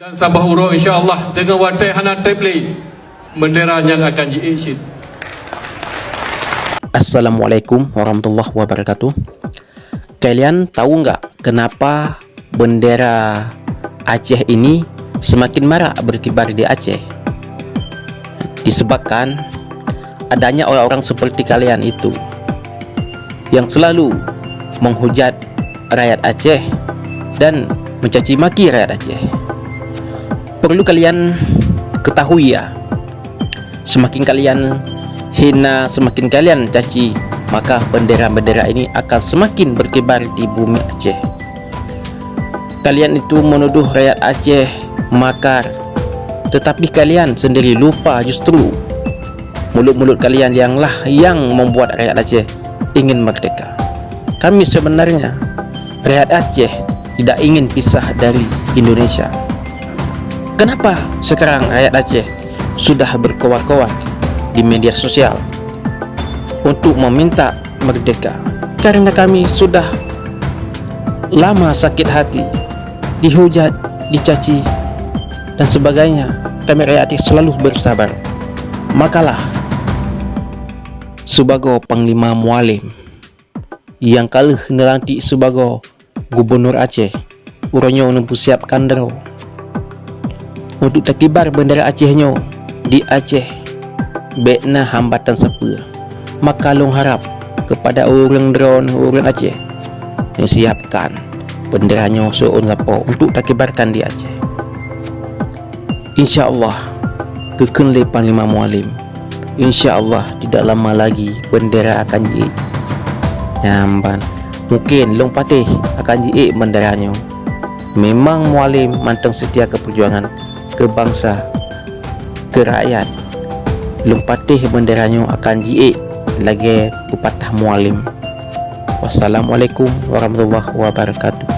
Dan Sabah Uro insya-Allah dengan watai hana tablet bendera yang akan diisyid. Assalamualaikum warahmatullahi wabarakatuh. Kalian tahu nggak kenapa bendera Aceh ini semakin marak berkibar di Aceh? Disebabkan adanya orang-orang seperti kalian itu yang selalu menghujat rakyat Aceh dan mencaci maki rakyat Aceh. Perlu kalian ketahui ya, semakin kalian hina, semakin kalian caci, maka bendera-bendera ini akan semakin berkibar di bumi Aceh. Kalian itu menuduh rakyat Aceh makar, tetapi kalian sendiri lupa justru mulut-mulut kalian yang membuat rakyat Aceh ingin merdeka. Kami sebenarnya rakyat Aceh tidak ingin pisah dari Indonesia. Kenapa sekarang rakyat Aceh sudah berkoar-koar di media sosial untuk meminta merdeka? Karena kami sudah lama sakit hati, dihujat, dicaci dan sebagainya. Kami rakyat Aceh selalu bersabar. Makalah sebagai Panglima Mualim yang kalah nelantik sebagai Gubernur Aceh, urangnya untuk siap kandero untuk terkibar bendera Acehnya di Aceh bekna hambatan siapa. Maka long harap kepada orang drone, orang Aceh yang siapkan benderanya seorang lapo untuk terkibarkan di Aceh. InsyaAllah kekenle Panglima Mualim, InsyaAllah tidak lama lagi bendera akan jiik. Nyamban mungkin long patih akan jiik benderanya. Memang Mualim manteng setia ke perjuangan, ke bangsa, ke rakyat. Lumpatih benderanya akan jiik lagi pepatah Mualim. Wassalamualaikum warahmatullahi wabarakatuh.